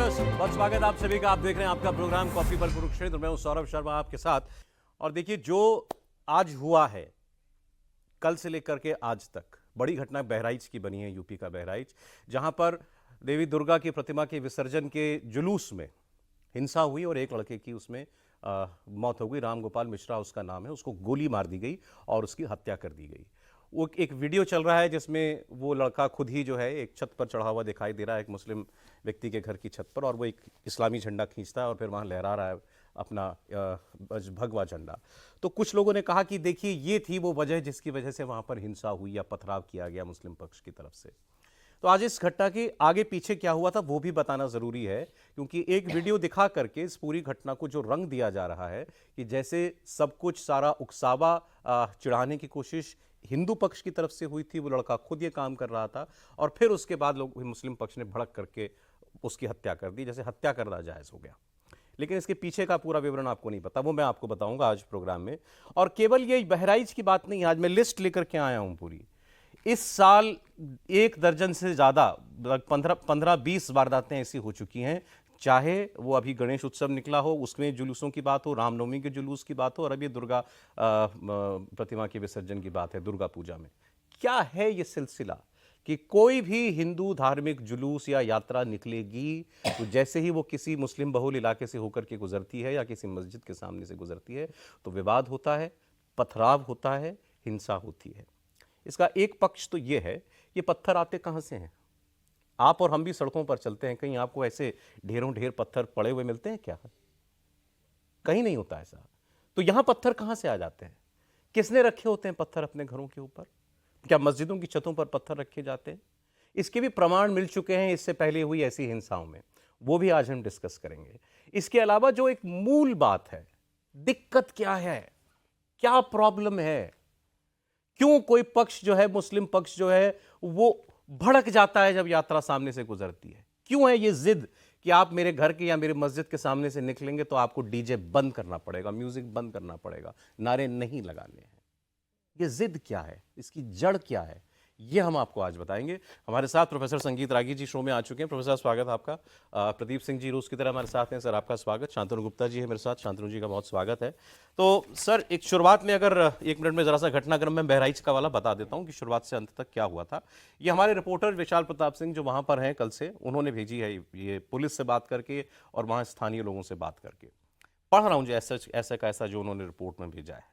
बहुत स्वागत आप सभी का। आप देख रहे हैं आपका प्रोग्राम कॉफी पर कुरुक्षेत्र। मैं हूं सौरभ शर्मा आपके साथ। और देखिए, जो आज हुआ है, कल से लेकर के आज तक बड़ी घटना बहराइच की बनी है, यूपी का बहराइच, जहां पर देवी दुर्गा की प्रतिमा के विसर्जन के जुलूस में हिंसा हुई और एक लड़के की उसमें मौत हो गई। राम गोपाल मिश्रा उसका नाम है। उसको गोली मार दी गई और उसकी हत्या कर दी गई। वो एक वीडियो चल रहा है जिसमें वो लड़का खुद ही जो है एक छत पर चढ़ा हुआ दिखाई दे रहा है, एक मुस्लिम व्यक्ति के घर की छत पर, और वो एक इस्लामी झंडा खींचता है और फिर वहाँ लहरा रहा है अपना भगवा झंडा। तो कुछ लोगों ने कहा कि देखिए, ये थी वो वजह जिसकी वजह से वहाँ पर हिंसा हुई या पथराव किया गया मुस्लिम पक्ष की तरफ से। तो आज इस घटना के आगे पीछे क्या हुआ था वो भी बताना जरूरी है, क्योंकि एक वीडियो दिखा करके इस पूरी घटना को जो रंग दिया जा रहा है कि जैसे सब कुछ सारा उकसावा चिढ़ाने की कोशिश हिंदू पक्ष की तरफ से हुई थी। वो लड़का खुद ये काम कर रहा था और फिर उसके बाद लोग मुस्लिम पक्ष ने भड़क करके उसकी हत्या कर दी, जैसे हत्या करना जायज हो गया। लेकिन इसके पीछे का पूरा विवरण आपको नहीं पता, वो मैं आपको बताऊंगा आज प्रोग्राम में। और केवल ये बहराइच की बात नहीं, आज मैं लिस्ट लेकर के आया हूं पूरी। इस साल 1 दर्जन से ज़्यादा 15-20 वारदातें ऐसी हो चुकी हैं, चाहे वो अभी गणेश उत्सव निकला हो उसमें जुलूसों की बात हो, रामनवमी के जुलूस की बात हो, और अभी दुर्गा प्रतिमा के विसर्जन की बात है, दुर्गा पूजा में। क्या है ये सिलसिला कि कोई भी हिंदू धार्मिक जुलूस या यात्रा निकलेगी तो जैसे ही वो किसी मुस्लिम बहुल इलाके से होकर के गुजरती है या किसी मस्जिद के सामने से गुजरती है तो विवाद होता है, पथराव होता है, हिंसा होती है। इसका एक पक्ष तो ये है, ये पत्थर आते कहाँ से हैं? आप और हम भी सड़कों पर चलते हैं, कहीं आपको ऐसे ढेरों ढेर पत्थर पड़े हुए मिलते हैं क्या? कहीं नहीं होता ऐसा। तो यहां पत्थर कहां से आ जाते हैं? किसने रखे होते हैं पत्थर अपने घरों के ऊपर? क्या मस्जिदों की छतों पर पत्थर रखे जाते हैं? इसके भी प्रमाण मिल चुके हैं इससे पहले हुई ऐसी हिंसाओं में, वो भी आज हम डिस्कस करेंगे। इसके अलावा जो एक मूल बात है, दिक्कत क्या है, क्या प्रॉब्लम है, क्यों कोई पक्ष जो है, मुस्लिम पक्ष जो है, वो भड़क जाता है जब यात्रा सामने से गुजरती है? क्यों है ये जिद कि आप मेरे घर के या मेरे मस्जिद के सामने से निकलेंगे तो आपको डीजे बंद करना पड़ेगा, म्यूजिक बंद करना पड़ेगा, नारे नहीं लगाने हैं? ये जिद क्या है, इसकी जड़ क्या है, ये हम आपको आज बताएंगे। हमारे साथ प्रोफेसर संगीत रागी जी शो में आ चुके हैं। प्रोफेसर स्वागत है आपका। प्रदीप सिंह जी रूस की तरह हमारे साथ हैं, सर आपका स्वागत। शांतनु गुप्ता जी है मेरे साथ, शांतनु जी का बहुत स्वागत है। तो सर, एक शुरुआत में अगर 1 मिनट में जरा सा घटनाक्रम में बहराइच का वाला बता देता हूँ कि शुरुआत से अंत तक क्या हुआ था। ये हमारे रिपोर्टर विशाल प्रताप सिंह जो वहाँ पर हैं कल से, उन्होंने भेजी है ये पुलिस से बात करके और वहाँ स्थानीय लोगों से बात करके। पढ़ रहा हूँ जो ऐसा का ऐसा जो उन्होंने रिपोर्ट में भेजा है।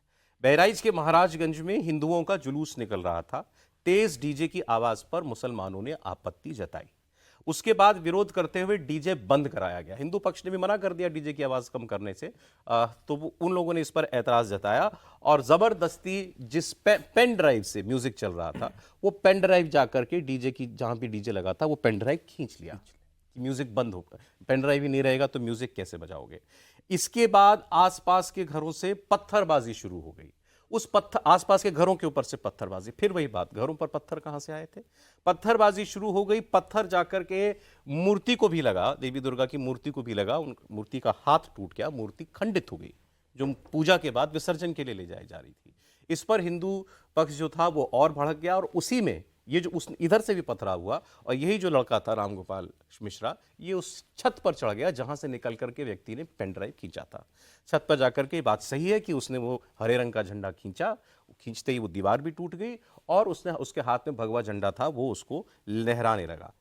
बहराइच के महाराजगंज में हिंदुओं का जुलूस निकल रहा था। तेज डीजे की आवाज पर मुसलमानों ने आपत्ति जताई। उसके बाद विरोध करते हुए डीजे बंद कराया गया। हिंदू पक्ष ने भी मना कर दिया डीजे की आवाज कम करने से। तो उन लोगों ने इस पर एतराज जताया और जबरदस्ती जिस पेन ड्राइव से म्यूजिक चल रहा था, वो पेन ड्राइव जाकर के डीजे की, जहां भी डीजे लगा था, वो पेन ड्राइव खींच लिया। म्यूजिक बंद होगा, पेन ड्राइव ही नहीं रहेगा तो म्यूजिक कैसे बजाओगे? इसके बाद आसपास के घरों से पत्थरबाजी शुरू हो गई। उस पत्थर, आसपास के घरों के ऊपर से पत्थरबाजी। फिर वही बात, घरों पर पत्थर कहां से आए थे? पत्थरबाजी शुरू हो गई। पत्थर जाकर के मूर्ति को भी लगा, देवी दुर्गा की मूर्ति को भी लगा। उन मूर्ति का हाथ टूट गया, मूर्ति खंडित हो गई, जो पूजा के बाद विसर्जन के लिए ले जाई जा रही थी। इस पर हिंदू पक्ष जो था वो और भड़क गया और उसी में ये जो उस इधर से भी पथराव हुआ और यही जो लड़का था राम गोपाल मिश्रा, ये उस छत पर चढ़ गया जहां से निकल करके व्यक्ति ने पेन ड्राइव खींचा था। छत पर जाकर के बात सही है कि उसने वो हरे रंग का झंडा खींचा, खींचते ही वो दीवार भी टूट गई और उसने, उसके हाथ में भगवा झंडा था, वो उसको लहराने लगा।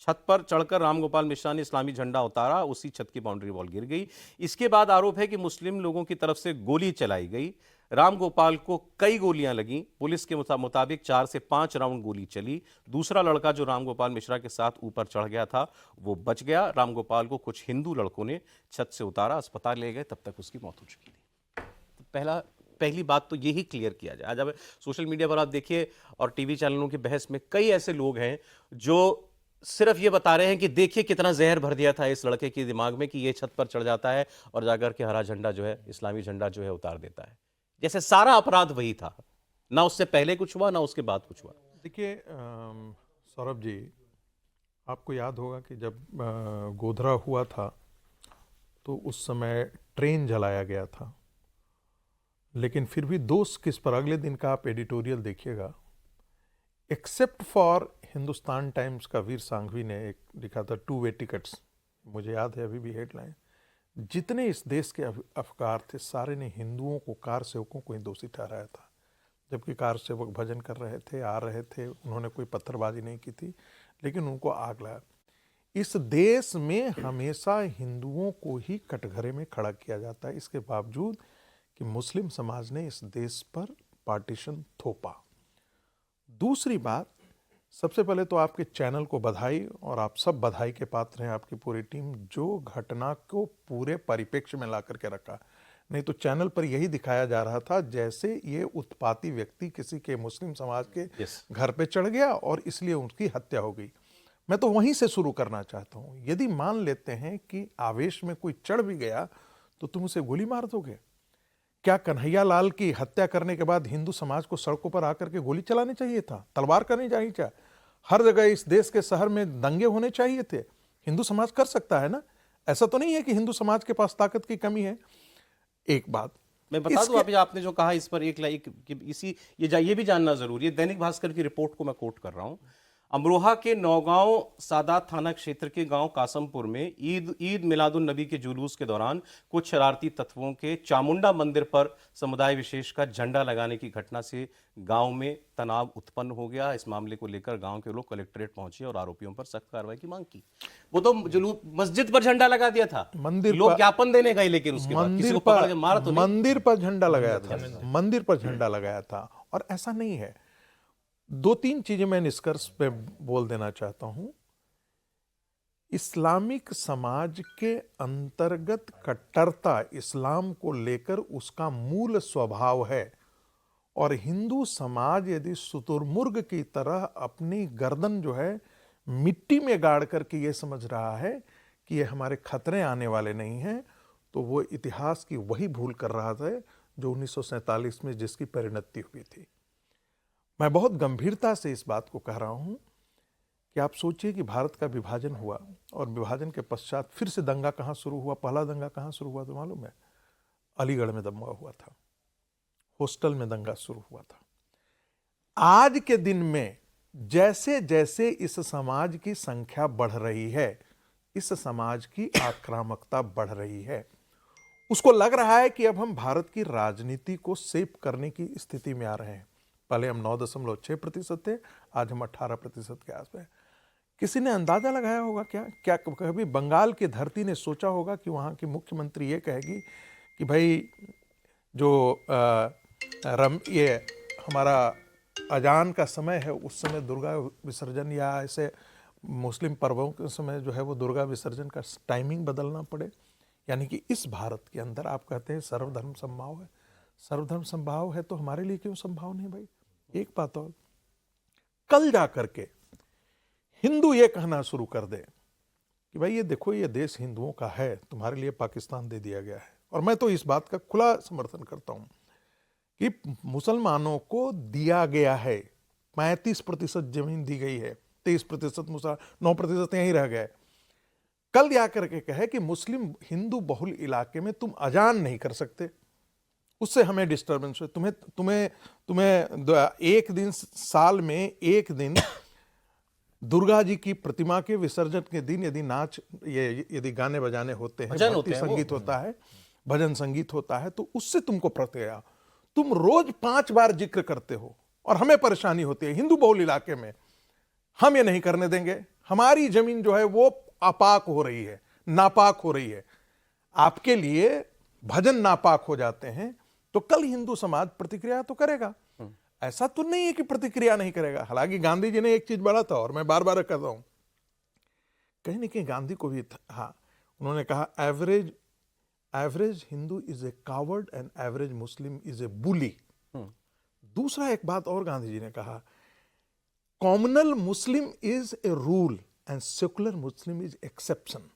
छत पर चढ़कर रामगोपाल मिश्रा ने इस्लामी झंडा उतारा, उसी छत की बाउंड्री वॉल गिर गई। इसके बाद आरोप है कि मुस्लिम लोगों की तरफ से गोली चलाई गई। रामगोपाल को कई गोलियां लगीं। पुलिस के मुताबिक 4 से 5 राउंड गोली चली। दूसरा लड़का जो रामगोपाल मिश्रा के साथ ऊपर चढ़ गया था वो बच गया। रामगोपाल को कुछ हिंदू लड़कों ने छत से उतारा, अस्पताल ले गए, तब तक उसकी मौत हो चुकी थी। तो पहली बात तो यही क्लियर किया जाए। आज अब सोशल मीडिया पर आप देखिए और टीवी चैनलों की बहस में कई ऐसे लोग हैं जो सिर्फ ये बता रहे हैं कि देखिए कितना जहर भर दिया था इस लड़के के दिमाग में कि ये छत पर चढ़ जाता है और जाकर के हरा झंडा जो है, इस्लामी झंडा जो है, उतार देता है। जैसे सारा अपराध वही था, ना उससे पहले कुछ हुआ ना उसके बाद कुछ हुआ। देखिए सौरभ जी, आपको याद होगा कि जब गोधरा हुआ था तो उस समय ट्रेन जलाया गया था, लेकिन फिर भी दोष किस पर? अगले दिन का आप एडिटोरियल देखिएगा, एक्सेप्ट फॉर हिंदुस्तान टाइम्स का वीर सांघवी ने एक लिखा था 2 वे टिकट्स, मुझे याद है अभी भी हेडलाइन, जितने इस देश के अफगार थे सारे ने हिंदुओं को, कार सेवकों को ही दोषी ठहराया था। जबकि कार सेवक भजन कर रहे थे, आ रहे थे, उन्होंने कोई पत्थरबाजी नहीं की थी, लेकिन उनको आग लगा। इस देश में हमेशा हिंदुओं को ही कटघरे में खड़ा किया जाता है, इसके बावजूद कि मुस्लिम समाज ने इस देश पर पार्टीशन थोपा। दूसरी बात, सबसे पहले तो आपके चैनल को बधाई, और आप सब बधाई के पात्र हैं, आपकी पूरी टीम, जो घटना को पूरे परिप्रेक्ष्य में ला करके रखा। नहीं तो चैनल पर यही दिखाया जा रहा था जैसे ये उत्पाती व्यक्ति किसी के मुस्लिम समाज के घर पे चढ़ गया और इसलिए उनकी हत्या हो गई। मैं तो वहीं से शुरू करना चाहता हूं। यदि मान लेते हैं कि आवेश में कोई चढ़ भी गया तो तुम उसे गोली मार दोगे? क्या कन्हैया लाल की हत्या करने के बाद हिंदू समाज को सड़कों पर आकर के गोली चलानी चाहिए था, तलवार करनी चाहिए था? हर जगह इस देश के शहर में दंगे होने चाहिए थे? हिंदू समाज कर सकता है ना? ऐसा तो नहीं है कि हिंदू समाज के पास ताकत की कमी है। एक बात मैं बता दूं, अभी आपने जो कहा इस पर एक ये भी जानना जरूरी है। दैनिक भास्कर की रिपोर्ट को मैं कोट कर रहा हूं। अमरोहा के नौगांव सादात थाना क्षेत्र के गांव कासमपुर में ईद मिलादुन नबी के जुलूस के दौरान कुछ शरारती तत्वों के चामुंडा मंदिर पर समुदाय विशेष का झंडा लगाने की घटना से गांव में तनाव उत्पन्न हो गया। इस मामले को लेकर गांव के लोग कलेक्ट्रेट पहुंचे और आरोपियों पर सख्त कार्रवाई की मांग की। वो तो जुलूस मस्जिद पर झंडा लगा दिया था, मंदिर लोग ज्ञापन देने गए, लेकिन उसके बाद किसी को पकड़ के मारा तो नहीं। मंदिर पर झंडा लगाया था, मंदिर पर झंडा लगाया था। और ऐसा नहीं है। दो तीन चीजें मैं निष्कर्ष पे बोल देना चाहता हूं। इस्लामिक समाज के अंतर्गत कट्टरता इस्लाम को लेकर उसका मूल स्वभाव है, और हिंदू समाज यदि शुतुरमुर्ग की तरह अपनी गर्दन जो है मिट्टी में गाड़ करके ये समझ रहा है कि ये हमारे खतरे आने वाले नहीं हैं, तो वो इतिहास की वही भूल कर रहा था जो 1947 में जिसकी परिणति हुई थी। मैं बहुत गंभीरता से इस बात को कह रहा हूं कि आप सोचिए कि भारत का विभाजन हुआ, और विभाजन के पश्चात फिर से दंगा कहां शुरू हुआ? पहला दंगा कहां शुरू हुआ तो मालूम है? अलीगढ़ में दंगा हुआ था, हॉस्टल में दंगा शुरू हुआ था। आज के दिन में जैसे जैसे इस समाज की संख्या बढ़ रही है, इस समाज की आक्रामकता बढ़ रही है। उसको लग रहा है कि अब हम भारत की राजनीति को शेप करने की स्थिति में आ रहे हैं। पहले हम 9.6% थे, आज हम 18% के आसपास। किसी ने अंदाजा लगाया होगा क्या कभी बंगाल की धरती ने सोचा होगा कि वहां की मुख्यमंत्री ये कहेगी कि भाई जो ये हमारा अजान का समय है, उस समय दुर्गा विसर्जन या ऐसे मुस्लिम पर्वों के समय जो है वो दुर्गा विसर्जन का टाइमिंग बदलना पड़े? यानी कि इस भारत के अंदर आप कहते हैं सर्वधर्म समभाव है। सर्वधर्म समभाव है तो हमारे लिए क्यों संभाव नहीं भाई? एक बात और, कल जा करके हिंदू ये कहना शुरू कर दे कि भाई ये देखो, ये देश हिंदुओं का है, तुम्हारे लिए पाकिस्तान दे दिया गया है। और मैं तो इस बात का खुला समर्थन करता हूं कि मुसलमानों को दिया गया है, 35% जमीन दी गई है, 23% मुसलमान, 9% यहीं रह गए। कल जा करके कहे कि मुस्लिम हिंदू बहुल इलाके में तुम अजान नहीं कर सकते, उससे हमें डिस्टर्बेंस है। तुम्हें एक दिन, साल में एक दिन दुर्गा जी की प्रतिमा के विसर्जन के दिन यदि यदि गाने बजाने होते हैं, भक्ति संगीत होता है, भजन संगीत होता है, तो उससे तुमको प्रतिक्रिया। तुम रोज 5 बार जिक्र करते हो और हमें परेशानी होती है हिंदू बहुल इलाके में। हम ये नहीं करने देंगे। हमारी जमीन जो है वो अपाक हो रही है, नापाक हो रही है। आपके लिए भजन नापाक हो जाते हैं तो कल हिंदू समाज प्रतिक्रिया तो करेगा। ऐसा तो नहीं है कि प्रतिक्रिया नहीं करेगा। हालांकि गांधी जी ने एक चीज बड़ा था, और मैं बार बार कहता हूं, कहीं ना कहीं गांधी को भी हाँ, उन्होंने कहा average Hindu is a coward and average Muslim is a bully. दूसरा एक बात और गांधी जी ने कहा, communal Muslim is a rule and secular Muslim is exception.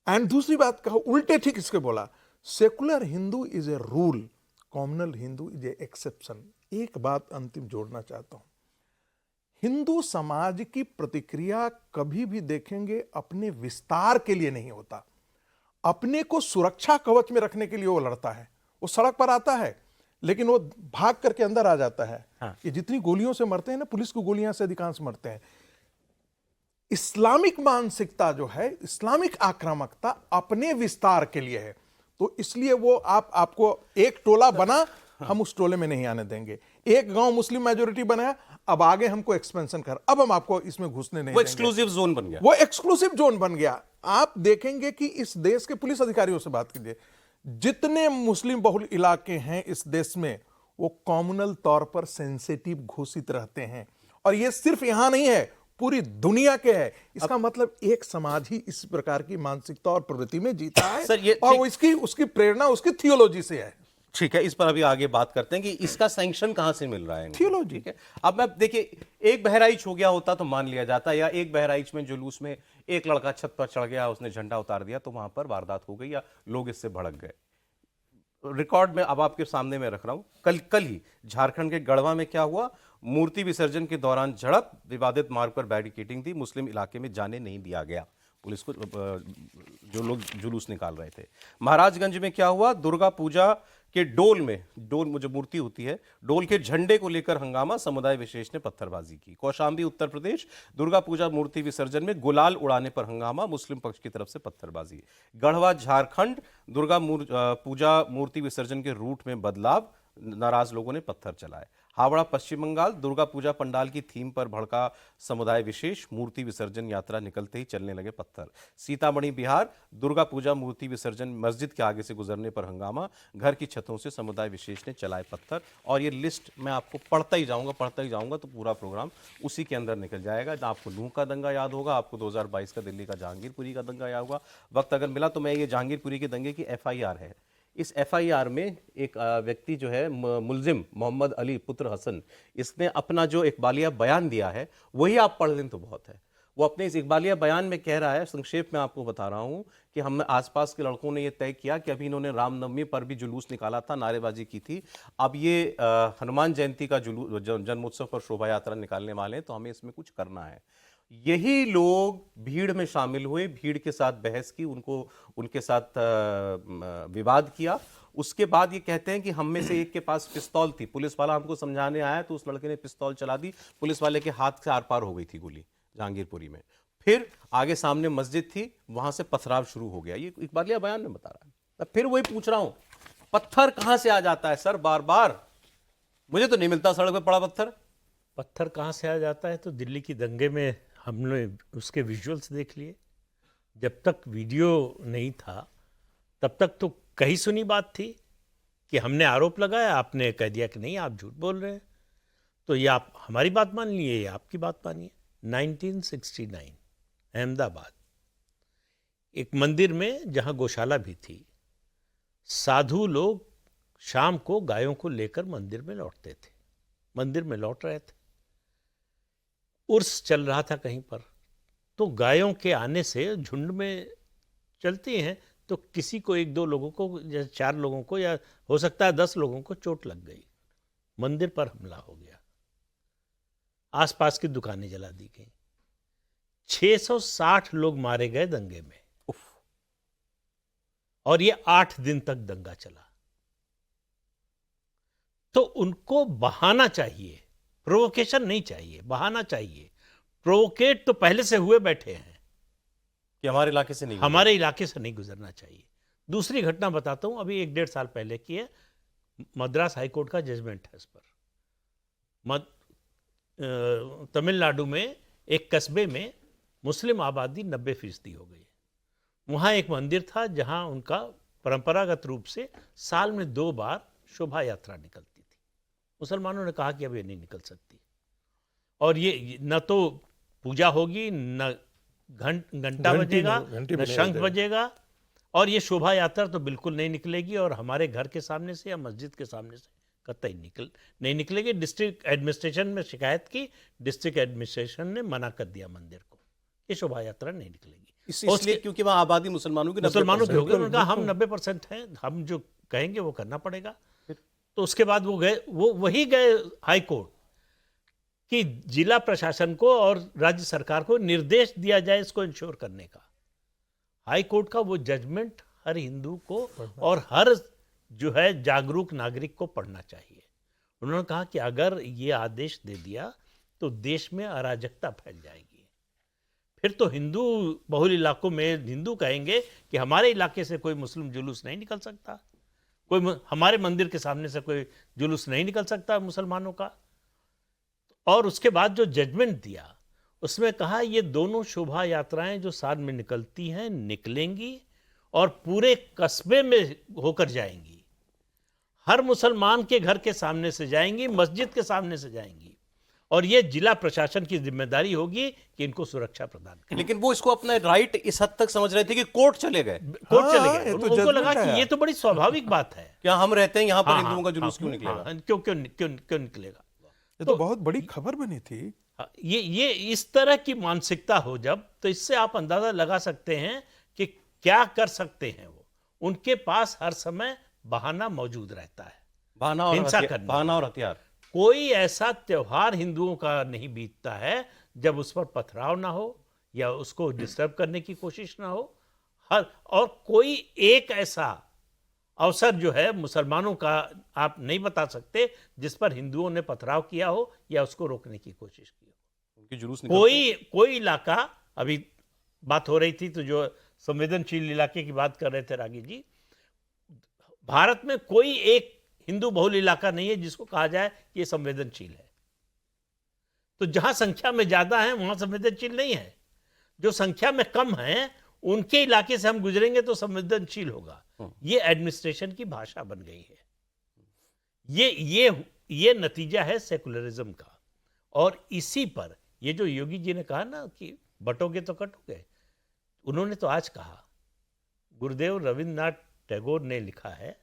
And दूसरी बात कहा, उल्टे ठीक इसके बोला, secular Hindu is a rule, communal Hindu is a exception. एक बात अंतिम जोड़ना चाहता हूं, हिंदू समाज की प्रतिक्रिया कभी भी देखेंगे अपने विस्तार के लिए नहीं होता, अपने को सुरक्षा कवच में रखने के लिए वो लड़ता है। वो सड़क पर आता है लेकिन वो भाग करके अंदर आ जाता है। हाँ। ये जितनी गोलियों से मरते हैं ना, पुलिस की गोलियां से अधिकांश मरते हैं। इस्लामिक मानसिकता जो है, इस्लामिक आक्रामकता अपने विस्तार के लिए है। तो इसलिए वो आपको एक टोला बना, हम उस टोले में नहीं आने देंगे। एक गांव मुस्लिम मेजोरिटी बनाया, अब आगे हमको एक्सपेंशन कर, अब हम आपको इसमें घुसने नहीं वो देंगे। एक्सक्लूसिव जोन बन गया। वो एक्सक्लूसिव जोन बन गया। आप देखेंगे कि इस देश के पुलिस अधिकारियों से बात कीजिए, जितने मुस्लिम बहुल इलाके हैं इस देश में, वो कॉम्युनल तौर पर सेंसिटिव घोषित रहते हैं। और ये सिर्फ यहां नहीं है, पूरी दुनिया के है। इसका मतलब एक समाज ही इस प्रकार की मानसिकता और प्रवृत्ति में जीता है। सर, ये और वो उसकी प्रेरणा उसकी थियोलॉजी से है। ठीक है, इस पर अभी आगे बात करते हैं कि इसका सैंक्शन कहां से मिल रहा है इनको। थियोलॉजी। ठीक है, अब मैं देखिए, एक बहराइच हो गया होता तो मान लिया जाता, या एक बहराइच में जुलूस में एक लड़का छत पर चढ़ गया, उसने झंडा उतार दिया, तो वहां पर वारदात हो गई या लोग इससे भड़क गए। रिकॉर्ड में अब आपके सामने मैं रख रहा हूं, कल ही झारखंड के गढ़वा में क्या हुआ, मूर्ति विसर्जन के दौरान झड़प, विवादित मार्ग पर बैरिकेडिंग थी, मुस्लिम इलाके में जाने नहीं दिया गया पुलिस को, जो लोग जुलूस निकाल रहे थे। महाराजगंज में क्या हुआ, दुर्गा पूजा के डोल में, डोल जो मूर्ति होती है, डोल के झंडे को लेकर हंगामा, समुदाय विशेष ने पत्थरबाजी की। कौशाम्बी उत्तर प्रदेश, दुर्गा पूजा मूर्ति विसर्जन में गुलाल उड़ाने पर हंगामा, मुस्लिम पक्ष की तरफ से पत्थरबाजी। गढ़वा झारखंड, दुर्गा पूजा मूर्ति विसर्जन के रूट में बदलाव, नाराज लोगों ने पत्थर चलाए। हावड़ा पश्चिम बंगाल, दुर्गा पूजा पंडाल की थीम पर भड़का समुदाय विशेष, मूर्ति विसर्जन यात्रा निकलते ही चलने लगे पत्थर। सीतामढ़ी बिहार, दुर्गा पूजा मूर्ति विसर्जन मस्जिद के आगे से गुजरने पर हंगामा, घर की छतों से समुदाय विशेष ने चलाए पत्थर। और ये लिस्ट मैं आपको पढ़ता ही जाऊंगा तो पूरा प्रोग्राम उसी के अंदर निकल जाएगा। आपको नूह का दंगा याद होगा, आपको 2022 का दिल्ली का जहांगीरपुरी का दंगा याद होगा। वक्त अगर मिला तो मैं ये जहांगीरपुरी के दंगे की FIR है, इस FIR में एक व्यक्ति जो है मुलजिम मोहम्मद अली पुत्र हसन, इसने अपना जो इकबालिया बयान दिया है वही आप पढ़ लें तो बहुत है। वो अपने इस इकबालिया बयान में कह रहा है, संक्षेप में आपको बता रहा हूं, कि हम आसपास के लड़कों ने ये तय किया कि अभी इन्होंने रामनवमी पर भी जुलूस निकाला था, नारेबाजी की थी, अब ये हनुमान जयंती का जुलूस जन्मोत्सव पर शोभा यात्रा निकालने वाले हैं, तो हमें इसमें कुछ करना है। यही लोग भीड़ में शामिल हुए, भीड़ के साथ बहस की, उनके साथ विवाद किया। उसके बाद ये कहते हैं कि हम में से एक के पास पिस्तौल थी, पुलिस वाला हमको समझाने आया तो उस लड़के ने पिस्तौल चला दी, पुलिस वाले के हाथ से आर पार हो गई थी गोली जहांगीरपुरी में। फिर आगे सामने मस्जिद थी, वहां से पथराव शुरू हो गया। ये इकबालिया बयान में बता रहा है। मैं फिर वही पूछ रहा हूं, पत्थर कहां से आ जाता है सर? बार बार मुझे तो नहीं मिलता सड़क पे पड़ा पत्थर। पत्थर कहाँ से आ जाता है तो दिल्ली की दंगे में हमने उसके विजुअल्स देख लिए। जब तक वीडियो नहीं था तब तक तो कही सुनी बात थी कि हमने आरोप लगाया, आपने कह दिया कि नहीं आप झूठ बोल रहे हैं, तो ये आप हमारी बात मान लिए, ये आपकी बात मानिए। 1969 अहमदाबाद, एक मंदिर में जहाँ गौशाला भी थी, साधु लोग शाम को गायों को लेकर मंदिर में लौटते थे, मंदिर में लौट रहे थे, उर्स चल रहा था कहीं पर, तो गायों के आने से झुंड में चलती हैं, तो किसी को एक दो लोगों को या 4 लोगों को या हो सकता है 10 लोगों को चोट लग गई, मंदिर पर हमला हो गया, आसपास की दुकानें जला दी गई, 660 लोग मारे गए दंगे में। और ये 8 दिन तक दंगा चला। तो उनको बहाना चाहिए, प्रोवोकेशन नहीं चाहिए, बहाना चाहिए। प्रोवोकेट तो पहले से हुए बैठे हैं कि हमारे इलाके से नहीं, हमारे इलाके से नहीं गुजरना चाहिए। दूसरी घटना बताता हूं, अभी 1-1.5 साल पहले की है, मद्रास हाईकोर्ट का जजमेंट है इस पर। तमिलनाडु में एक कस्बे में मुस्लिम आबादी 90% हो गई। वहाँ एक मंदिर था जहाँ उनका परंपरागत रूप से साल में 2 बार शोभा यात्रा निकलती थी। मुसलमानों ने कहा कि अब ये नहीं निकल सकती, और ये न तो पूजा होगी, न घंटा बजेगा, न शंख बजेगा, और ये शोभा यात्रा तो बिल्कुल नहीं निकलेगी, और हमारे घर के सामने से या मस्जिद के सामने से कतई नहीं निकलेगी। डिस्ट्रिक्ट एडमिनिस्ट्रेशन में शिकायत की, डिस्ट्रिक्ट एडमिनिस्ट्रेशन ने मना कर दिया मंदिर को, ये शोभा यात्रा नहीं निकलेगी। इसलिए क्योंकि वहां आबादी मुसलमानों की हो गई। उन्होंने कहा हम 90% हैं, हम जो कहेंगे वो करना पड़ेगा। तो उसके बाद वो गए, वही गए हाई कोर्ट कि जिला प्रशासन को और राज्य सरकार को निर्देश दिया जाए इसको इंश्योर करने का। हाई कोर्ट का वो जजमेंट हर हिंदू को और हर जो है जागरूक नागरिक को पढ़ना चाहिए। उन्होंने कहा कि अगर ये आदेश दे दिया तो देश में अराजकता फैल जाएगी। फिर तो हिंदू बहुल इलाकों में हिंदू कहेंगे कि हमारे इलाके से कोई मुस्लिम जुलूस नहीं निकल सकता, हमारे मंदिर के सामने से कोई जुलूस नहीं निकल सकता मुसलमानों का। और उसके बाद जो जजमेंट दिया उसमें कहा ये दोनों शोभा यात्राएं जो साल में निकलती हैं निकलेंगी और पूरे कस्बे में होकर जाएंगी, हर मुसलमान के घर के सामने से जाएंगी, मस्जिद के सामने से जाएंगी, और ये जिला प्रशासन की जिम्मेदारी होगी कि इनको सुरक्षा प्रदान करें। लेकिन वो इसको अपना राइट इस हद तक समझ रहे थे कि कोर्ट चले गए, कोर्ट चले हाँ, गए, ये तो उनको लगा judgment कि है। ये तो बड़ी स्वाभाविक बात है। क्या हम रहते हैं यहाँ पर हाँ, हिंदुओं का हाँ, जुलूस हाँ, क्यों निकलेगा? हाँ, क्यों क्यों क्यों क्यों निकलेगा? ये तो बहुत बड़ी खबर बनी थी। हाँ, ये इस तरह की मानसिकता हो जब, तो इससे आप अंदाजा लगा सकते हैं कि क्या कर सकते हैं वो। उनके पास हर समय बहाना मौजूद रहता है बहाना और हिंसा हथियार, करने बहाना और हथियार। कोई ऐसा त्योहार हिंदुओं का नहीं बीतता है जब उस पर पथराव ना हो या उसको डिस्टर्ब करने की कोशिश ना हो। और कोई एक ऐसा अवसर जो है मुसलमानों का आप नहीं बता सकते जिस पर हिंदुओं ने पथराव किया हो या उसको रोकने की कोशिश की हो। उनकी जुलूस निकलते कोई इलाका, अभी बात हो रही थी तो जो संवेदनशील इलाके की बात कर रहे थे रागी जी, भारत में कोई एक हिंदू बहुल इलाका नहीं है जिसको कहा जाए कि ये संवेदनशील है। तो जहां संख्या में ज्यादा है वहां संवेदनशील नहीं है, जो संख्या में कम है उनके इलाके से हम गुजरेंगे तो संवेदनशील होगा। ये एडमिनिस्ट्रेशन की भाषा बन गई है। ये नतीजा है सेकुलरिज्म का। और इसी पर ये जो योगी जी ने कहा ना कि बटोगे तो कटोगे, उन्होंने तो आज कहा, गुरुदेव रविन्द्रनाथ टैगोर ने लिखा है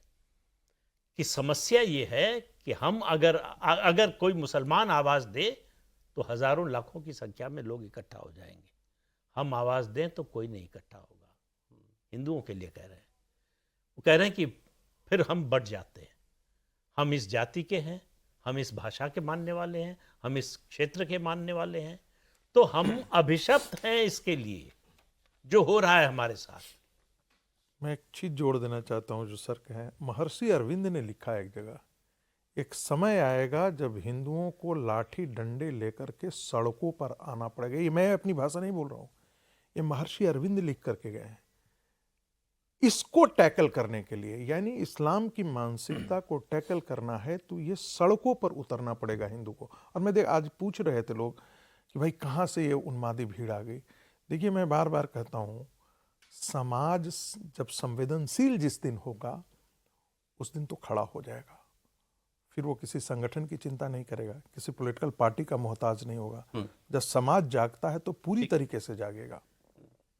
कि समस्या ये है कि हम अगर कोई मुसलमान आवाज दे तो हजारों लाखों की संख्या में लोग इकट्ठा हो जाएंगे, हम आवाज दें तो कोई नहीं इकट्ठा होगा। हिंदुओं के लिए कह रहे हैं। वो कह रहे हैं कि फिर हम बढ़ जाते हैं, हम इस जाति के हैं, हम इस भाषा के मानने वाले हैं, हम इस क्षेत्र के मानने वाले हैं, तो हम अभिशप्त हैं इसके लिए जो हो रहा है हमारे साथ। मैं एक चीज जोड़ देना चाहता हूँ जो सर कहें। महर्षि अरविंद ने लिखा है एक जगह, एक समय आएगा जब हिंदुओं को लाठी डंडे लेकर के सड़कों पर आना पड़ेगा। ये मैं अपनी भाषा नहीं बोल रहा हूँ, ये महर्षि अरविंद लिख करके गए हैं। इसको टैकल करने के लिए, यानी इस्लाम की मानसिकता को टैकल करना है तो ये सड़कों पर उतरना पड़ेगा हिंदू को। और मैं आज पूछ रहे थे लोग कि भाई कहाँ से ये उन्मादी भीड़ आ गई। देखिए, मैं बार बार कहता हूँ, समाज जब संवेदनशील जिस दिन होगा उस दिन तो खड़ा हो जाएगा। फिर वो किसी संगठन की चिंता नहीं करेगा, किसी पॉलिटिकल पार्टी का मोहताज नहीं होगा। जब समाज जागता है तो पूरी तरीके से जागेगा।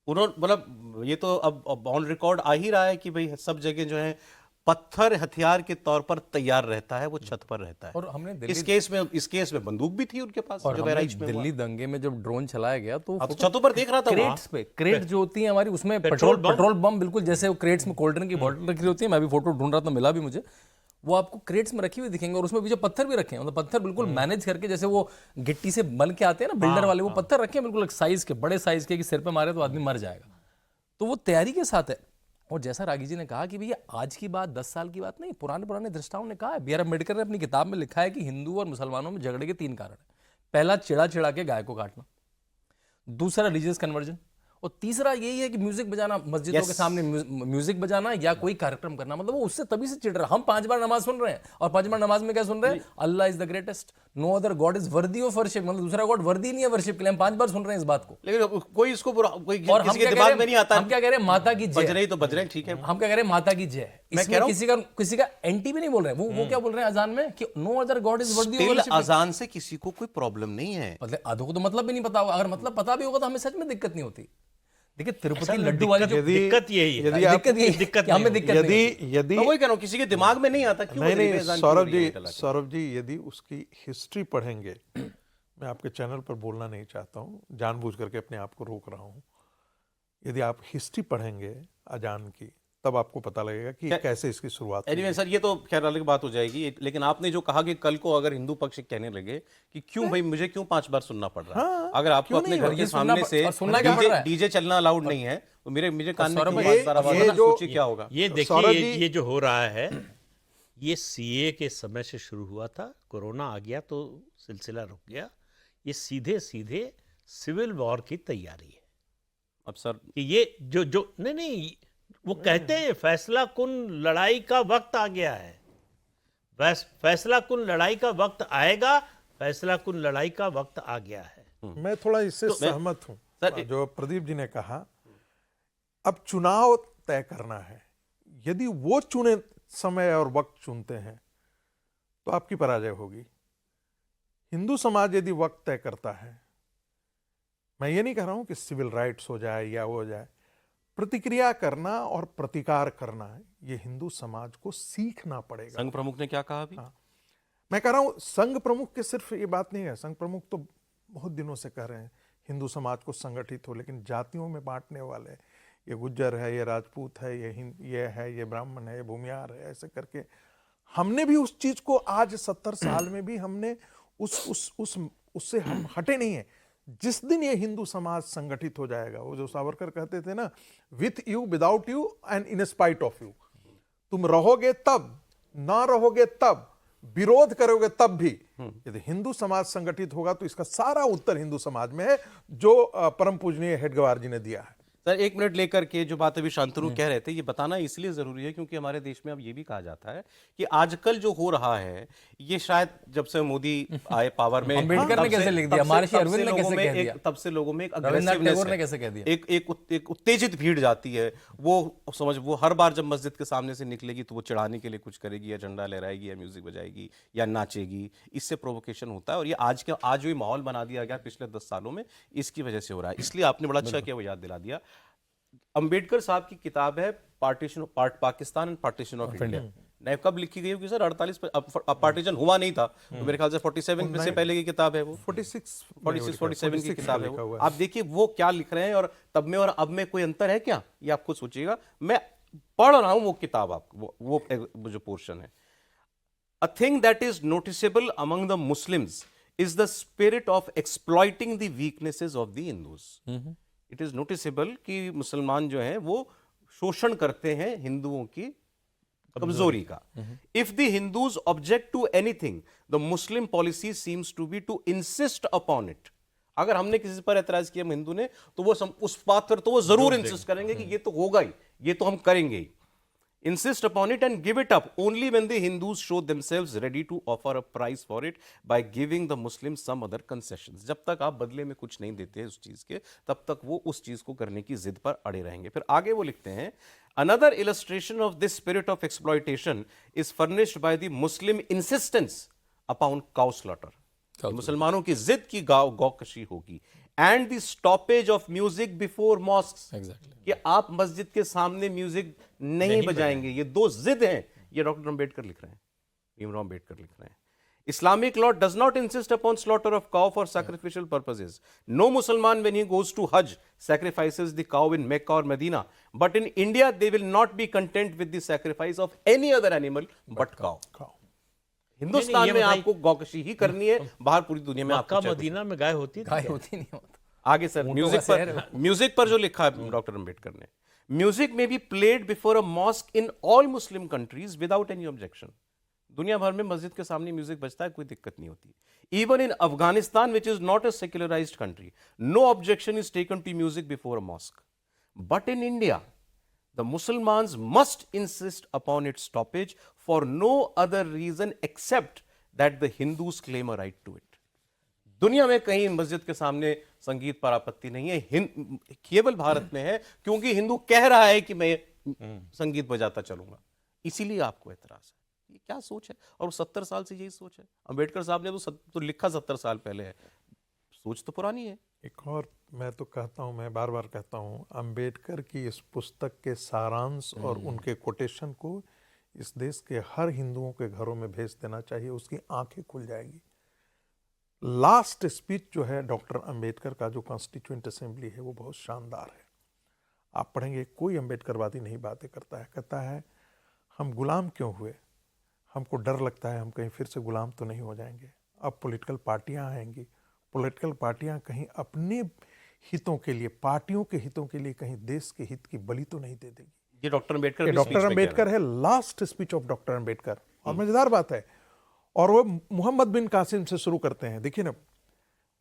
उन्होंने मतलब ये तो अब ऑन रिकॉर्ड आ ही रहा है कि भाई सब जगह जो है पत्थर हथियार के तौर पर तैयार रहता है, वो छत पर रहता है। और हमने इस केस में बंदूक भी थी उनके पास, और जो हमने बहराइच में दिल्ली दंगे में जब ड्रोन चलाया गया तो हुआ। तो छतों पर देख रहा था वहाँ। क्रेट्स पे क्रेट जो होती है हमारी, उसमें पेट्रोल पेट्रोल बम बिल्कुल जैसे वो क्रेट्स में कोल्ड ड्रिंक की बोतल रखी होती है। मैं भी फोटो ढूंढ रहा था, मिला भी मुझे। वो आपको क्रेट्स में रखी हुई दिखेंगे और उसमें भी जो पत्थर भी रखे हैं, मतलब पत्थर बिल्कुल मैनेज करके, जैसे वो गिट्टी से बन के आते हैं ना बिल्डर वाले, वो पत्थर रखे हैं बिल्कुल एक साइज के, बड़े साइज के, कि सिर पे मारे तो आदमी मर जाएगा। तो वो तैयारी के साथ है। और जैसा रागी जी ने कहा कि भैया आज की बात 10 साल की बात नहीं, पुराने दृष्टाओं ने कहा है। बी आर अम्बेडकर ने अपनी किताब में लिखा है कि हिंदू और मुसलमानों में झगड़े के 3 कारण है। पहला, चिड़ा के गाय को काटना। दूसरा, रिलीजियस कन्वर्जन। और तीसरा यही है कि म्यूजिक बजाना, मस्जिदों के सामने म्यूजिक बजाना या कोई कार्यक्रम करना। मतलब वो उससे तभी से चिढ़ रहा। हम 5 बार नमाज सुन रहे हैं और 5 बार नमाज में क्या सुन रहे हैं? Allah is the greatest, no other god is worthy of worship. मतलब दूसरा गॉड वर्दी नहीं है वर्शिप के लिए। हम 5 बार सुन रहे हैं इस बात को। लेकिन कोई इसको कोई और किसी के दिमाग में नहीं आता। हम क्या कह रहे हैं? माता की बज जय। रही तो बज रहे, ठीक है। हम क्या कह रहे हैं? माता की जय। मैं कह रहा हूं किसी का एंटी भी नहीं बोल रहे हैं। वो क्या बोल रहे हैं अजान में कि no other god is worthy of still worship. अजान से किसी को कोई प्रॉब्लम नहीं है। मतलब आधों को तो मतलब भी नहीं पता होगा। अगर मतलब पता भी होगा तो हमें सच में दिक्कत नहीं होती। देखिए, तिरुपति लड्डू वाली जो दिक्कत यही है। दिक्कत हमें दिक्कत नहीं। यदि मैं वही कह रहा हूं, किसी के दिमाग में नहीं आता। क्यों नहीं, अजान क्यों हो रही है? सौरभ जी, यदि उसकी हिस्ट्री पढ़ेंगे, मैं आपके चैनल पर बोलना नहीं चाहता हूँ, जानबूझ करके अपने आप को रोक रहा हूँ। यदि आप हिस्ट्री पढ़ेंगे अजान की, तब आपको पता लगेगा कि कैसे इसकी शुरुआत हुई। एनीवे सर, ये तो खैर अलग बात हो जाएगी। लेकिन आपने जो कहा कि कल को अगर हिंदू पक्ष कहने लगे कि क्यों भाई मुझे क्यों 5 बार सुनना पड़ रहा है, अगर आपको अपने घर के सामने से डीजे चलना अलाउड नहीं है तो मुझे कान में क्यों 5 बार आवाज आना? सोचिए क्या होगा। ये देखिए, ये जो हो रहा है, ये सीए के समय से शुरू हुआ था। कोरोना आ गया तो सिलसिला रुक गया। ये सीधे सीधे सिविल वॉर की तैयारी है। अब सर कि ये जो जो नहीं, वो कहते हैं फैसला कुन लड़ाई का वक्त आ गया है, बस फैसला कुन लड़ाई का वक्त आएगा, फैसला कुन लड़ाई का वक्त आ गया है। मैं थोड़ा इससे सहमत हूँ सर, जो प्रदीप जी ने कहा। अब चुनाव तय करना है, यदि वो चुने समय और वक्त चुनते हैं तो आपकी पराजय होगी। हिंदू समाज यदि वक्त तय करता है, मैं ये नहीं कह रहा हूं कि सिविल राइट्स हो जाए या वो हो जाए, प्रतिक्रिया करना और प्रतिकार करना, ये हिंदू समाज को सीखना पड़ेगा। संघ प्रमुख ने क्या कहा अभी? मैं कह रहा हूं संघ प्रमुख के सिर्फ ये बात नहीं है, संघ प्रमुख तो बहुत दिनों से कह रहे हैं हिंदू समाज को संगठित हो, लेकिन जातियों में बांटने वाले, ये गुज्जर है, ये राजपूत है, ये है, ये ब्राह्मण है, ये भूमियार है, ऐसे करके हमने भी उस चीज को आज 70 साल में भी हमने उससे हम हटे नहीं है। जिस दिन ये हिंदू समाज संगठित हो जाएगा, वो जो सावरकर कहते थे ना, with you, without you and in spite of you, तुम रहोगे तब, ना रहोगे तब, विरोध करोगे तब भी, यदि हिंदू समाज संगठित होगा तो इसका सारा उत्तर हिंदू समाज में है, जो परम पूजनीय हेडगेवार जी ने दिया है। सर 1 मिनट लेकर के जो बात अभी शांतनु कह रहे थे, ये बताना इसलिए जरूरी है क्योंकि हमारे देश में अब ये भी कहा जाता है कि आजकल जो हो रहा है, ये शायद जब से मोदी आए पावर में, अम्बेडकर ने कैसे लिख दिया, महर्षि अरविंद ने कैसे कह दिया, तब से लोगों में एक रविन्द्रनाथ aggressiveness टैगोर ने है, कैसे कह दिया, एक उत्तेजित भीड़ जाती है। वो हर बार जब मस्जिद के सामने से निकलेगी तो वो चिढ़ाने के लिए कुछ करेगी, या झंडा लहराएगी, या म्यूजिक बजाएगी, या नाचेगी। इससे प्रोवोकेशन होता है, और ये आज जो माहौल बना दिया गया पिछले 10 सालों में, इसकी वजह से हो रहा है। इसलिए आपने बड़ा अच्छा किया, वो याद दिला दिया। अंबेडकर साहब की किताब है Pakistan and partition of India. नहीं, कब लिखी गई होगी सर? 48 पार्टीशन हुआ नहीं था, तो मेरे ख्याल से 47 में से पहले की किताब है वो, 47 की किताब है वो। आप देखिए वो क्या लिख रहे हैं, और तब में और अब में कोई अंतर है क्या, ये आप खुद सोचिएगा। मैं पढ़ रहा हूं वो किताब, आपको वो जो पोर्शन है, a thing that is noticeable among the Muslims is the spirit of exploiting the weaknesses of the Hindus. It is noticeable कि मुसलमान जो हैं वो शोषण करते हैं हिंदुओं की कमजोरी का। If the Hindus object to anything, the Muslim policy seems to be to insist upon it. अगर हमने किसी पर एतराज किया हिंदू ने, तो वो उस बात पर तो वो जरूर इंसिस्ट करेंगे कि ये तो होगा ही, ये तो हम करेंगे ही। Insist upon it and give it up only when the Hindus show themselves ready to offer a price for it by giving the Muslims some other concessions. जब तक आप बदले में कुछ नहीं देते उस चीज के, तब तक वो उस चीज को करने की जिद पर अड़े रहेंगे। फिर आगे वो लिखते हैं, another illustration of this spirit of exploitation is furnished by the Muslim insistence upon cow slaughter. मुसलमानों की जिद की गौकशी होगी, and the stoppage of music before mosques, कि आप मस्जिद के सामने म्यूजिक नहीं बजाएंगे। ये दो जिद हैं, ये डॉक्टर अंबेडकर लिख रहे हैं, भीमराव अंबेडकर लिख रहे हैं। Islamic law does not insist upon slaughter of cow for sacrificial purposes. No Musliman when he goes to Hajj sacrifices the cow in Mecca or Medina. But in India they will not be content with the sacrifice of any other animal but cow. Hindustan में आपको गौकशी ही करनी है, बाहर पूरी दुनिया में Mecca Medina में गाय होती है, गाय होती नहीं होता। आगे सर म्यूजिक पर जो लिखा है डॉक्टर अंबेडकर ने, म्यूजिक में be played before a mosque in all Muslim countries without any objection. दुनिया भर में मस्जिद के सामने म्यूजिक बजता है, कोई दिक्कत नहीं होती। Even in Afghanistan which is not a secularised country, no objection is taken to music before a mosque. But in India the Muslims must insist upon its stoppage for no other reason except that the Hindus claim a right to it. दुनिया में कहीं मस्जिद के सामने संगीत पर आपत्ति नहीं है, केवल भारत में है क्योंकि हिंदू कह रहा है कि मैं संगीत बजाता चलूंगा, इसीलिए आपको एतराज है। ये क्या सोच है? और 70 साल से यही सोच है। अंबेडकर साहब ने तो लिखा 70 साल पहले है, सोच तो पुरानी है। एक और मैं तो कहता हूँ, मैं बार बार कहता हूँ, अंबेडकर की इस पुस्तक के सारांश और उनके कोटेशन को इस देश के हर हिंदुओं के घरों में भेज देना चाहिए, उसकी आंखें खुल जाएगी। लास्ट स्पीच जो है डॉक्टर अंबेडकर का, जो कॉन्स्टिट्यूएंट असेंबली है, वो बहुत शानदार है। आप पढ़ेंगे, कोई अंबेडकरवादी नहीं बातें करता है, कहता है हम गुलाम क्यों हुए, हमको डर लगता है हम कहीं फिर से गुलाम तो नहीं हो जाएंगे। अब पॉलिटिकल पार्टियां आएंगी, पॉलिटिकल पार्टियां कहीं अपने हितों के लिए, पार्टियों के हितों के लिए कहीं देश के हित की बलि तो नहीं दे देगी। ये डॉक्टर अंबेडकर है, last speech of doctor Ambedkar. और मजेदार बात है, और वो मोहम्मद बिन कासिम से शुरू करते हैं। देखिए ना,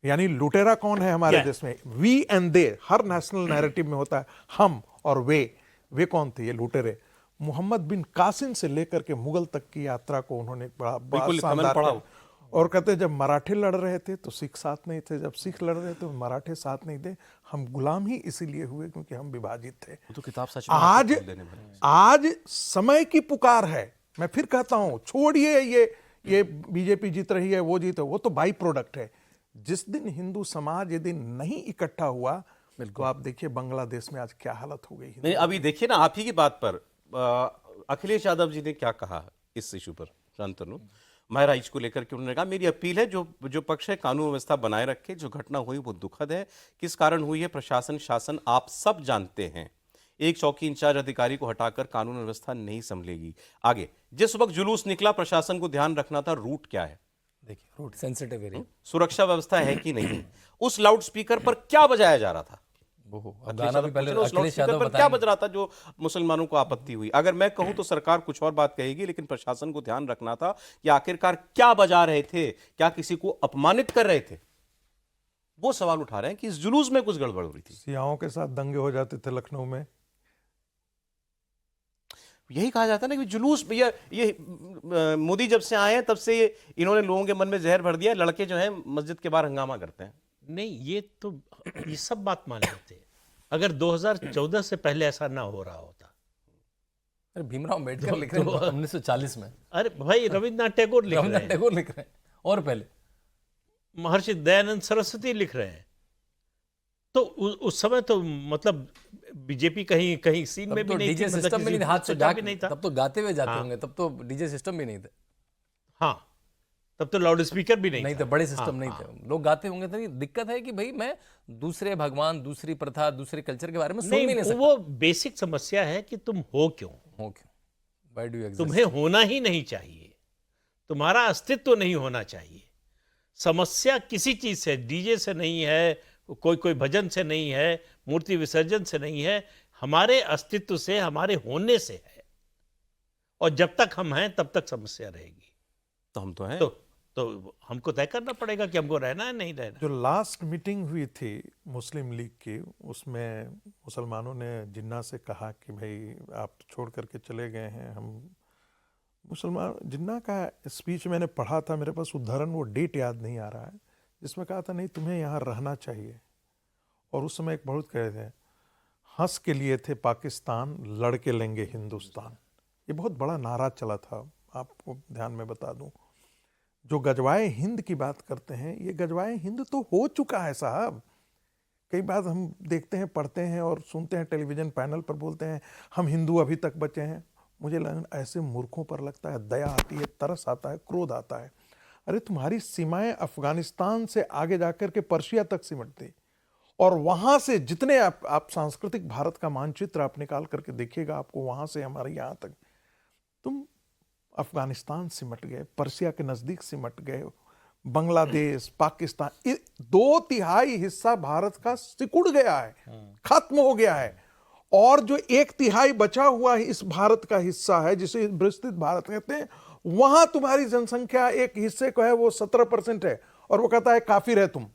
यानी लुटेरा कौन है हमारे Yeah. देश में? वी एंड दे, हर नेशनल नैरेटिव में होता है हम और वे कौन थे ये लुटेरे? मोहम्मद बिन कासिम से लेकर के मुगल तक की यात्रा को उन्होंने बड़ा बिल्कुल, कमल शानदार पढ़ाओ। किया। और कहते जब मराठे लड़ रहे थे तो सिख साथ नहीं थे, जब सिख लड़ रहे थे तो मराठे साथ नहीं थे। हम गुलाम ही इसीलिए हुए क्योंकि हम विभाजित थे। वो तो किताब सच में आज आपको खोल देने वाली है। आज समय की पुकार है। मैं फिर कहता हूं, छोड़िए ये बीजेपी जीत रही है, वो जीत, वो तो बाई प्रोडक्ट है। जिस दिन हिंदू समाज ये दिन नहीं इकट्ठा हुआ तो आप देखिए बांग्लादेश में आज क्या हालत हो गई। नहीं, अभी देखिए ना, आप ही की बात पर अखिलेश यादव जी ने क्या कहा इस इशू पर, शांतनु महराइच को लेकर के उन्होंने कहा, मेरी अपील है जो पक्ष है कानून व्यवस्था बनाए रखे, जो घटना हुई वो दुखद है, किस कारण हुई है प्रशासन शासन आप सब जानते हैं, एक चौकी इंचार्ज अधिकारी को हटाकर कानून व्यवस्था नहीं संभलेगी। आगे, जिस वक्त जुलूस निकला प्रशासन को ध्यान रखना था, रूट क्या है, देखिए रूट सेंसिटिव एरिया, सुरक्षा व्यवस्था है कि नहीं, उस लाउड स्पीकर पर क्या बजाया जा रहा था, गाना भी पहले उस अखिलेश लाउडस्पीकर यादव पर क्या बताएंगे। बज रहा था जो मुसलमानों को आपत्ति हुई। अगर मैं कहूं तो सरकार कुछ और बात कहेगी, लेकिन प्रशासन को ध्यान रखना था कि आखिरकार क्या बजा रहे थे, क्या किसी को अपमानित कर रहे थे। वो सवाल उठा रहे हैं कि इस जुलूस में कुछ गड़बड़ हो रही थी। सियाओं के साथ दंगे हो जाते थे लखनऊ में। यही कहा जाता है ना कि जुलूस, ये मोदी जब से आए हैं तब से इन्होंने लोगों के मन में जहर भर दिया। लड़के जो हैं मस्जिद के बाहर हंगामा करते हैं। नहीं, ये सब बात मान लेते अगर 2014 से पहले ऐसा ना हो रहा होता। अरे भीमराव अम्बेडकर लिख रहे हैं 1940 में, अरे भाई रविन्द्रनाथ टैगोर लिख रहे रविन्द्रनाथ हैं, टैगोर लिख रहे हैं, और पहले महर्षि दयानंद सरस्वती लिख रहे हैं। तो उस समय तो मतलब बीजेपी कहीं सीन में तब भी तो नहीं थी, डीजे मतलब सिस्टम में किसी नहीं, को हाथ से सोचा भी जाके नहीं था। तब तो गाते हुए जाते हाँ। होंगे, तब तो डीजे सिस्टम भी नहीं थे, हाँ, तब तो लाउड स्पीकर भी नहीं नहीं था। थे, बड़े सिस्टम हाँ, नहीं हाँ। थे, लोग गाते होंगे। तो दिक्कत है कि भाई मैं दूसरे भगवान, दूसरी प्रथा, दूसरे कल्चर के बारे में सुन भी नहीं नहीं, सकता। वो बेसिक समस्या है कि तुम हो क्यों, हो क्यों, व्हाई डू यू एग्जिस्ट? तुम्हें होना ही नहीं चाहिए, तुम्हारा अस्तित्व नहीं होना चाहिए। समस्या किसी चीज से, डीजे से नहीं है, कोई भजन से नहीं है, मूर्ति विसर्जन से नहीं है, हमारे अस्तित्व से, हमारे होने से है। और जब तक हम हैं तब तक समस्या रहेगी। तो हम तो हैं। तो हमको तय करना पड़ेगा कि हमको रहना है नहीं रहना। जो लास्ट मीटिंग हुई थी मुस्लिम लीग की, उसमें मुसलमानों ने जिन्ना से कहा कि भाई आप छोड़ करके चले गए हैं, हम मुसलमान। जिन्ना का स्पीच मैंने पढ़ा था, मेरे पास उदाहरण वो डेट याद नहीं आ रहा है, जिसमें कहा था नहीं तुम्हें यहाँ रहना चाहिए। और उस समय एक बहुत कहे थे, हंस के लिए थे पाकिस्तान, लड़ के लेंगे हिंदुस्तान। ये बहुत बड़ा नारा चला था, आपको ध्यान में बता दूं। जो गजवाए हिंद की बात करते हैं, ये गजवाए हिंद तो हो चुका है साहब। कई बार हम देखते हैं, पढ़ते हैं और सुनते हैं, टेलीविजन पैनल पर बोलते हैं हम हिंदू अभी तक बचे हैं। मुझे ऐसे मूर्खों पर लगता है दया आती है, तरस आता है, क्रोध आता है। अरे तुम्हारी सीमाएं अफगानिस्तान से आगे जाकर के पर्शिया तक सिमटती, और वहां से जितने आप सांस्कृतिक भारत का मानचित्र आप निकाल करके देखिएगा, आपको वहां से हमारे यहाँ तक, तुम अफगानिस्तान सिमट गए, पर्शिया के नजदीक सिमट गए, बांग्लादेश, पाकिस्तान, 2/3 हिस्सा भारत का सिकुड़ गया है, खत्म हो गया है। और जो 1/3 बचा हुआ इस भारत का हिस्सा है, जिसे विस्तृत भारत कहते हैं, वहां तुम्हारी जनसंख्या एक हिस्से को है वो 17% है, और वो कहता है काफिर है तुम।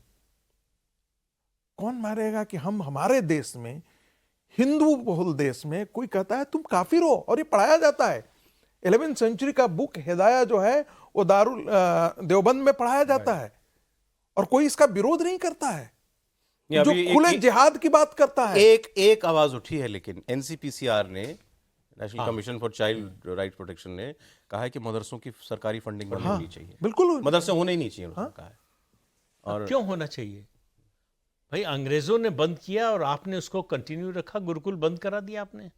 कौन मारेगा कि हम हमारे देश में, हिंदू बहुल देश में, कोई कहता है तुम काफिर हो, और ये पढ़ाया जाता है। 11वीं सेंचुरी का बुक हिदाया जो है वो दारुल देवबंद में पढ़ाया जाता है, और कोई इसका विरोध नहीं करता है, जो खुले जिहाद की बात करता है। एक आवाज उठी है, लेकिन एनसीपीसीआर ने, national commission for child right protection ने कहा है कि मदरसों की सरकारी फंडिंग बंद होनी चाहिए। बिल्कुल, मदरसे होने ही नहीं चाहिए, उन्होंने कहा है। और क्यों होना चाहिए भाई? अंग्रेजों ने बंद किया और आपने उसको कंटिन्यू रखा, गुरुकुल बंद करा दिया आपने।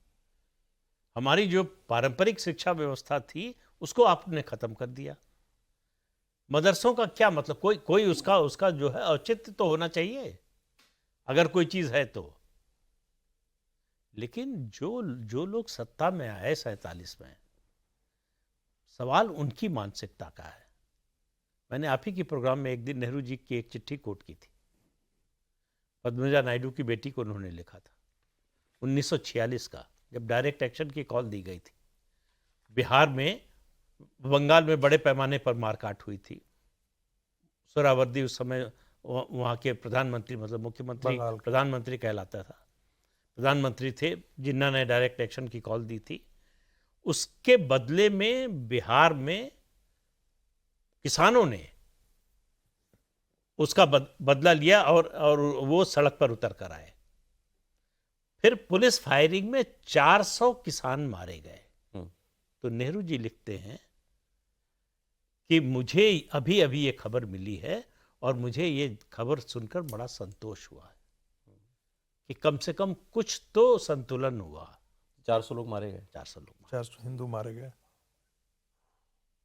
हमारी जो पारंपरिक शिक्षा व्यवस्था थी उसको आपने खत्म कर दिया। मदरसों का क्या मतलब? कोई उसका जो है औचित्य तो होना चाहिए, अगर कोई चीज है तो। लेकिन जो लोग सत्ता में आए 47 में, सवाल उनकी मानसिकता का है। मैंने आप ही के प्रोग्राम में एक दिन नेहरू जी की एक चिट्ठी कोट की थी, पद्मजा नायडू की बेटी को उन्होंने लिखा था, 1946 का, जब डायरेक्ट एक्शन की कॉल दी गई थी। बिहार में, बंगाल में बड़े पैमाने पर मारकाट हुई थी। सोहरावर्दी उस समय वहाँ के प्रधानमंत्री, मतलब मुख्यमंत्री बंगाल के। प्रधानमंत्री कहलाता था, प्रधानमंत्री थे, जिन्ना ने डायरेक्ट एक्शन की कॉल दी थी। उसके बदले में बिहार में किसानों ने उसका बदला लिया और वो सड़क पर उतर कर आए। फिर पुलिस फायरिंग में 400 किसान मारे गए। तो नेहरू जी लिखते हैं कि मुझे अभी अभी ये खबर मिली है और मुझे ये खबर सुनकर बड़ा संतोष हुआ है कि कम से कम कुछ तो संतुलन हुआ। 400 लोग मारे गए। 400 लोग। 400 हिंदू मारे गए।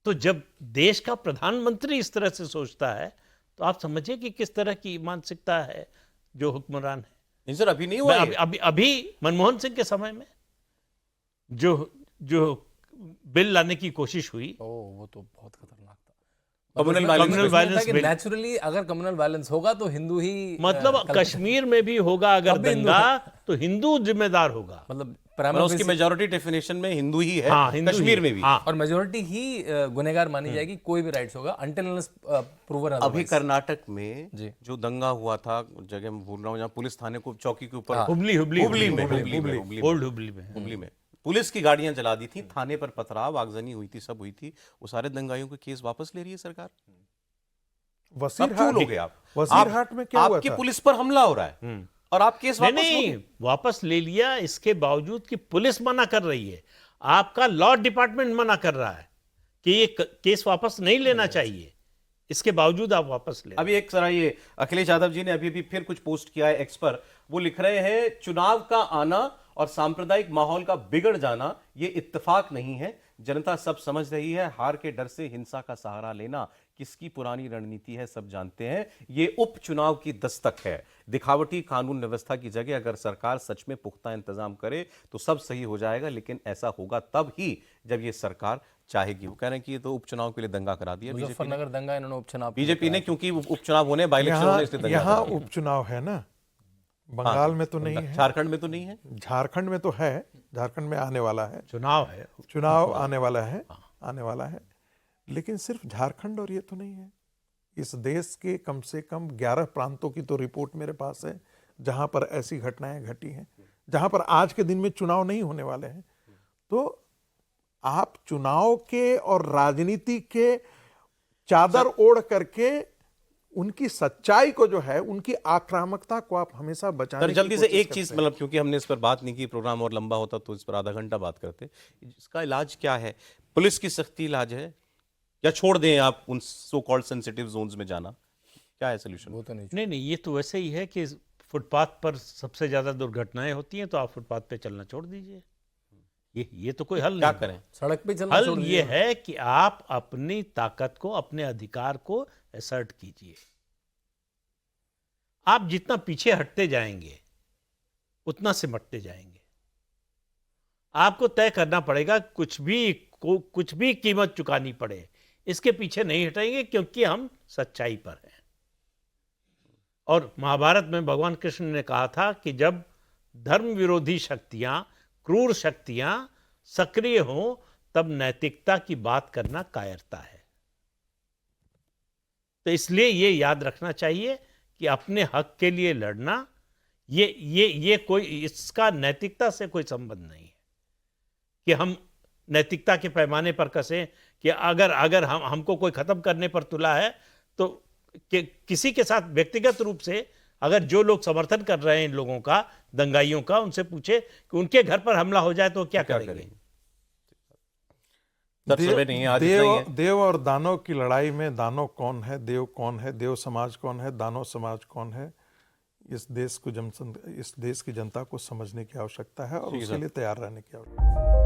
तो जब देश का प्रधानमंत्री इस तरह से सोचता है तो आप समझिए कि किस तरह की मानसिकता है जो हुक्मरान है। नहीं सर, अभी नहीं हुआ ये। अभी मनमोहन सिंह के समय में जो बिल लाने की कोशिश हुई, वो तो बहुत खतरनाक था। Communal communal violence bill। Naturally अगर कम्युनल वायलेंस होगा तो हिंदू ही मतलब कश्मीर में भी होगा अगर तब भी हिंदू दंगा तो हिंदू जिम्मेदार होगा। मतलब मतलब उसकी मेजॉरिटी डेफिनेशन में हिंदू ही है। हाँ, हिंदू कश्मीर ही। में भी। हाँ। और मेजोरिटी ही गुनहगार मानी जाएगी, कोई भी राइट्स होगा अनटिल अनलेस प्रूवन अभी अदरवाइज। कर्नाटक में जी। जो दंगा हुआ था, जगह मैं भूल रहा हूँ, जहाँ पुलिस थाने को चौकी के ऊपर हुबली ओल्ड हुबली में हुबली में पुलिस की गाड़ियां जला दी थी, थाने पर पथराव, आगजनी हुई थी, सब हुई थी। वो सारे दंगाइयों के केस वापस ले रही है सरकार। अब क्यों लोगे आप? वसीरहाट में क्या हुआ आपकी था? पुलिस पर हमला हो रहा है और आप केस वापस नहीं लोगे? वापस ले लिया, इसके बावजूद कि पुलिस मना कर रही है, आपका लॉ डिपार्टमेंट मना कर रहा है कि ये केस वापस नहीं लेना चाहिए, इसके बावजूद आप वापस ले। अभी एक जरा ये अखिलेश यादव जी ने अभी भी फिर कुछ पोस्ट किया है एक्स पर। वो लिख रहे हैं, चुनाव का आना और सांप्रदायिक माहौल का बिगड़ जाना ये इत्तेफाक नहीं है। जनता सब समझ रही है, हार के डर से हिंसा का सहारा लेना किसकी पुरानी रणनीति है, सब जानते हैं। ये उपचुनाव की दस्तक है। दिखावटी कानून व्यवस्था की जगह अगर सरकार सच में पुख्ता इंतजाम करे तो सब सही हो जाएगा, लेकिन ऐसा होगा तब ही जब ये सरकार चाहेगी। वो कह रहे हैं कि ये तो उपचुनाव के लिए दंगा करा दिया मुजफ्फरनगर दंगा इन्होंने उपचुनाव बीजेपी ने, क्योंकि उपचुनाव होने, बाई इलेक्शन होने, इसलिए दंगा यहाँ करा उपचुनाव है ना, बंगाल में तो नहीं दिया। है, झारखंड में तो नहीं है। झारखंड में तो है, झारखंड में आने वाला है, चुनाव है, चुनाव आने वाला है, आने वाला है। लेकिन सिर्फ झारखंड और ये तो नहीं है, इस देश के कम से कम 11 प्रांतों की तो रिपोर्ट मेरे पास है जहां पर ऐसी घटनाएं घटी हैं, जहां पर आज के दिन में चुनाव नहीं होने वाले हैं। तो आप चुनाव के और राजनीति के चादर ओढ़ करके उनकी सच्चाई को जो है, उनकी आक्रामकता को आप हमेशा बचाने सर की जल्दी से कोशिश एक करते चीज, हैं। मतलब क्योंकि हमने इस पर बात नहीं की, प्रोग्राम और लंबा होता तो इस पर आधा घंटा बात करते। इसका इलाज क्या है? पुलिस की सख्ती इलाज है या छोड़ दें आप उन सो कॉल्ड सेंसिटिव जोन्स में जाना? क्या है सोल्यूशन? वो तो नहीं। नहीं, ये तो वैसे ही है कि फुटपाथ पर सबसे ज्यादा दुर्घटनाएं होती हैं, तो आप फुटपाथ पे चलना छोड़ दीजिए। ये तो कोई हल क्या नहीं। करें? सड़क पे चलना हल छोड़ ये दीजिए। है कि आप अपनी ताकत को, अपने अधिकार को असर्ट कीजिए। आप जितना पीछे हटते जाएंगे उतना सिमटते जाएंगे। आपको तय करना पड़ेगा, कुछ भी कीमत चुकानी पड़े, इसके पीछे नहीं हटेंगे, क्योंकि हम सच्चाई पर हैं। और महाभारत में भगवान कृष्ण ने कहा था कि जब धर्म विरोधी शक्तियां, क्रूर शक्तियां सक्रिय हों, तब नैतिकता की बात करना कायरता है। तो इसलिए ये याद रखना चाहिए कि अपने हक के लिए लड़ना, ये कोई, इसका नैतिकता से कोई संबंध नहीं है कि हम नैतिकता के पैमाने पर कसें कि अगर हमको कोई खत्म करने पर तुला है तो किसी के साथ व्यक्तिगत रूप से अगर जो लोग समर्थन कर रहे हैं इन लोगों का, दंगाइयों का, उनसे पूछे कि उनके घर पर हमला हो जाए तो क्या करेंगे? देव और दानव की लड़ाई में दानव कौन है, देव कौन है, देव समाज कौन है, दानव समाज कौन है, इस देश की जनता को समझने की आवश्यकता है और उसके लिए तैयार रहने की आवश्यकता है।